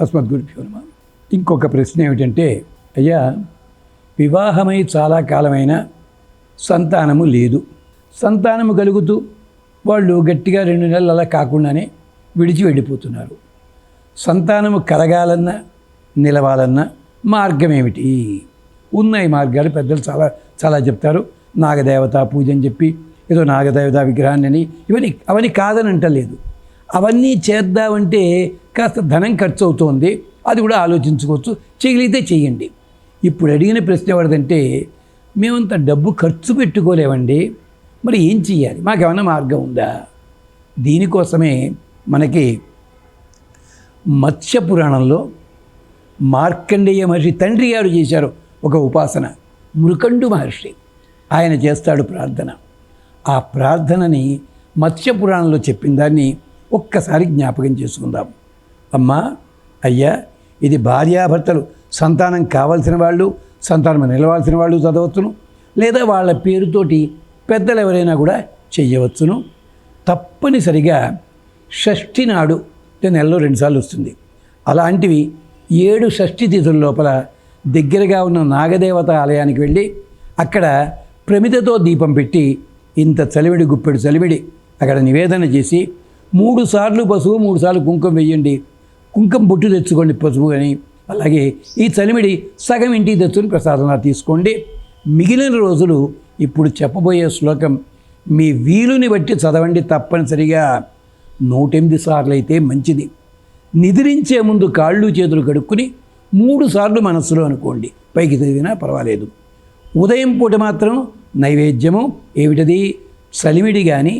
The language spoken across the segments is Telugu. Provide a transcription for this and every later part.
అస్మద్గురుభ్యో నమః. ఇంకొక ప్రశ్న ఏమిటంటే, అయ్యా వివాహమై చాలా కాలమైన సంతానము లేదు, సంతానము కలుగుతూ వాళ్ళు గట్టిగా 2 నెలలు అలా కాకుండానే విడిచి వెళ్ళిపోతున్నారు. సంతానము కలగాలన్నా నిలవాలన్నా మార్గం ఏమిటి? ఉన్నాయి మార్గాలు, పెద్దలు చాలా చాలా చెప్తారు. నాగదేవత పూజ అని చెప్పి ఏదో నాగదేవత విగ్రహాన్ని అని అవన్నీ కాదని అంటలేదు. అవన్నీ చేద్దామంటే కాస్త ధనం ఖర్చు అవుతోంది, అది కూడా ఆలోచించుకోవచ్చు. చేయగలిగితే చేయండి. ఇప్పుడు అడిగిన ప్రశ్న ఎవరిదంటే, మేమంత డబ్బు ఖర్చు పెట్టుకోలేమండి, మరి ఏం చెయ్యాలి, మాకేమన్నా మార్గం ఉందా? దీనికోసమే మనకి మత్స్య పురాణంలో మార్కండేయ మహర్షి తండ్రి గారు చేశారు ఒక ఉపాసన. మృకండు మహర్షి ఆయన చేస్తాడు ప్రార్థన. ఆ ప్రార్థనని మత్స్య పురాణంలో చెప్పిన దాన్ని ఒక్కసారి జ్ఞాపకం చేసుకుందాం. అమ్మా, అయ్యా, ఇది భార్యాభర్తలు సంతానం కావాల్సిన వాళ్ళు, సంతానం నిలవాల్సిన వాళ్ళు చదవచ్చును, లేదా వాళ్ళ పేరుతోటి పెద్దలు ఎవరైనా కూడా చెయ్యవచ్చును. తప్పనిసరిగా షష్ఠి నాడు, నెలలో 2 సార్లు వస్తుంది. అలాంటివి 7 షష్ఠి తిథుల లోపల దగ్గరగా ఉన్న నాగదేవత ఆలయానికి వెళ్ళి అక్కడ ప్రమిదతో దీపం పెట్టి ఇంత చలివిడి, గుప్పెడు చలివిడి అక్కడ నివేదన చేసి 3 సార్లు పసుపు, 3 సార్లు కుంకుమ వేయండి. కుంకుమ బొట్టు తెచ్చుకోండి, పసుపు అని. అలాగే ఈ చలిమిడి సగం ఇంటికి తెచ్చుకొని ప్రసాదంగా తీసుకోండి. మిగిలిన రోజులు ఇప్పుడు చెప్పబోయే శ్లోకం మీ వీలుని బట్టి చదవండి. తప్పనిసరిగా 108 సార్లు అయితే మంచిది. నిద్రించే ముందు కాళ్ళు చేతులు కడుక్కుని 3 సార్లు మనస్సులో అనుకోండి, పైకి చదివినా పర్వాలేదు. ఉదయం పూట మాత్రం నైవేద్యము ఏమిటది? చలిమిడి కానీ,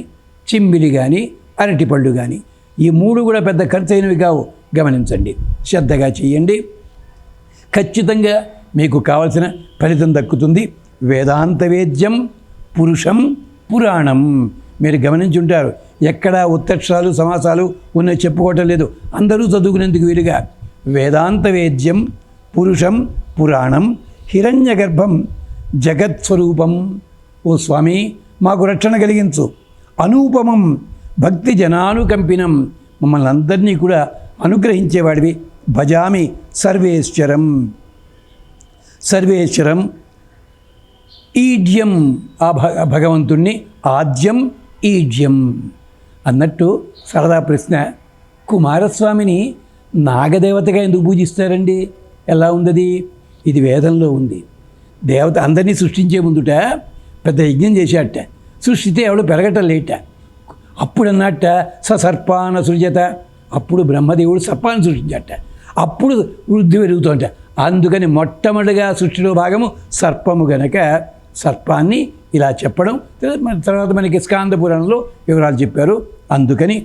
చిమ్మిడి కానీ, అరటిపళ్ళు కానీ. ఈ 3 కూడా పెద్ద ఖర్చు అయినవి కావు, గమనించండి, శ్రద్ధగా చేయండి. ఖచ్చితంగా మీకు కావలసిన ఫలితం దక్కుతుంది. వేదాంత వేద్యం పురుషం పురాణం. మీరు గమనించుంటారు, ఎక్కడా ఉత్తక్షరాలు సమాసాలు ఉన్నవి చెప్పుకోవటం లేదు. అందరూ చదువుకునేందుకు వీలుగా వేదాంత వేద్యం పురుషం పురాణం హిరణ్య గర్భం జగత్స్వరూపం. ఓ స్వామి, మాకు రక్షణ కలిగించు. అనూపమం భక్తి జనానుకంపినం. మమ్మల్ని అందరినీ కూడా అనుగ్రహించేవాడివి. భజామి సర్వేశ్వరం. సర్వేశ్వరం ఈడ్యం, ఆ భగవంతుణ్ణి ఆద్యం ఈడ్యం అన్నట్టు సరదా ప్రశ్న. కుమారస్వామిని నాగదేవతగా ఎందుకు పూజిస్తారండి? ఎలా ఉంది? ఇది వేదంలో ఉంది. దేవత అందరినీ సృష్టించే ముందుట పెద్ద యజ్ఞం చేశాట. సృష్టితే ఎవడు పెరగటం లేట. అప్పుడు అన్నట్ట సర్పాన సృజత. అప్పుడు బ్రహ్మదేవుడు సర్పాన్ని సృష్టించట. అప్పుడు వృద్ధి పెరుగుతుంట. అందుకని మొట్టమొదటిగా సృష్టిలో భాగము సర్పము గనక సర్పాన్ని ఇలా చెప్పడం. తర్వాత మనకి స్కాంద పురాణంలో వివరాలు చెప్పారు. అందుకని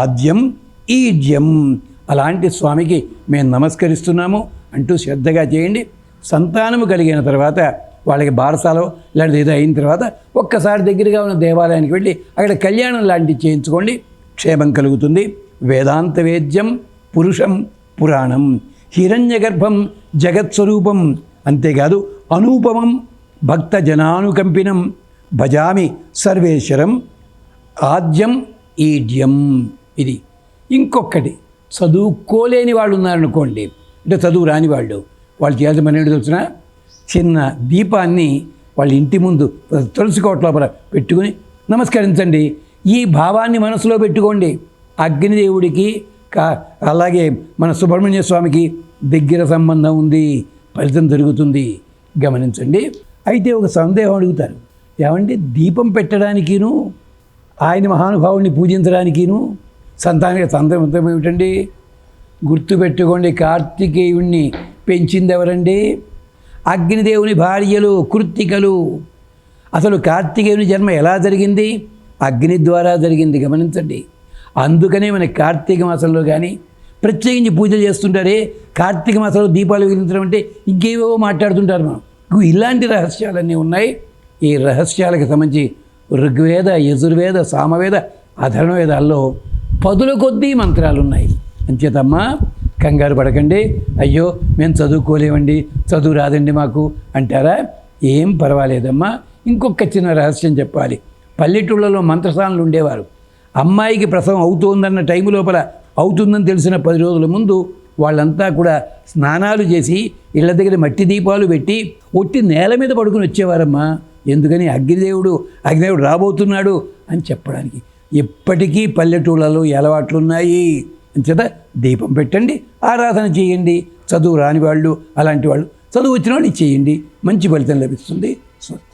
ఆద్యం ఈడ్యం. అలాంటి స్వామికి మేము నమస్కరిస్తున్నాము అంటూ శ్రద్ధగా చేయండి. సంతానము కలిగిన తర్వాత వాళ్ళకి బారసాలో ఇలాంటిది ఏదో అయిన తర్వాత ఒక్కసారి దగ్గరగా ఉన్న దేవాలయానికి వెళ్ళి అక్కడ కళ్యాణం లాంటివి చేయించుకోండి, క్షేమం కలుగుతుంది. వేదాంత వేద్యం పురుషం పురాణం హిరణ్య గర్భం జగత్స్వరూపం. అంతేకాదు అనూపమం భక్త జనానుకంపినం భజామి సర్వేశ్వరం ఆద్యం ఈడ్యం. ఇది ఇంకొకటి, చదువుకోలేని వాళ్ళు ఉన్నారనుకోండి, అంటే చదువు రాని వాళ్ళు చేయాల్సిన పని ఏంటో తెలిసిన, చిన్న దీపాన్ని వాళ్ళ ఇంటి ముందు తులసి కోట లోపల పెట్టుకుని నమస్కరించండి. ఈ భావాన్ని మనసులో పెట్టుకోండి. అగ్నిదేవుడికి అలాగే మన సుబ్రహ్మణ్య స్వామికి దగ్గర సంబంధం ఉంది, ఫలితం జరుగుతుంది. గమనించండి. అయితే ఒక సందేహం అడుగుతారు, ఏమంటే దీపం పెట్టడానికిను ఆయన మహానుభావుడిని పూజించడానికిను సంతానానికి సందర్భం ఏమిటండి? గుర్తుపెట్టుకోండి, కార్తికేయుణ్ణి పెంచింది ఎవరండి? అగ్నిదేవుని భార్యలు కృత్తికలు. అసలు కార్తికేయుని జన్మ ఎలా జరిగింది? అగ్ని ద్వారా జరిగింది. గమనించండి. అందుకనే మన కార్తీక మాసంలో కానీ ప్రత్యేకించి పూజలు చేస్తుంటారే. కార్తీక మాసంలో దీపాలు వెలిగించడం అంటే ఇంకేవో మాట్లాడుతుంటారు. మనం ఇలాంటి రహస్యాలన్నీ ఉన్నాయి. ఈ రహస్యాలకు సంబంధించి ఋగ్వేద, యజుర్వేద, సామవేద, అధర్వవేదాల్లో 10 కొద్దీ మంత్రాలు ఉన్నాయి. అంచేతమ్మా, కంగారు పడకండి. అయ్యో మేము చదువుకోలేమండి, చదువు రాదండి మాకు అంటారా? ఏం పర్వాలేదమ్మా. ఇంకొక చిన్న రహస్యం చెప్పాలి. పల్లెటూళ్ళలో మంత్రస్థానాలు ఉండేవారు. అమ్మాయికి ప్రసవం అవుతోందన్న టైం లోపల అవుతుందని తెలిసిన 10 రోజుల ముందు వాళ్ళంతా కూడా స్నానాలు చేసి ఇళ్ళ దగ్గర మట్టి దీపాలు పెట్టి ఒట్టి నేల మీద పడుకుని వచ్చేవారమ్మా. ఎందుకని? అగ్నిదేవుడు రాబోతున్నాడు అని చెప్పడానికి. ఇప్పటికీ పల్లెటూళ్ళలో ఈ అలవాట్లు ఉన్నాయి. అంచేత దీపం పెట్టండి, ఆరాధన చేయండి. చదువు రాని వాళ్ళు, అలాంటి వాళ్ళు, చదువు వచ్చిన వాళ్ళు చేయండి, మంచి ఫలితం లభిస్తుంది. స్వస్తి.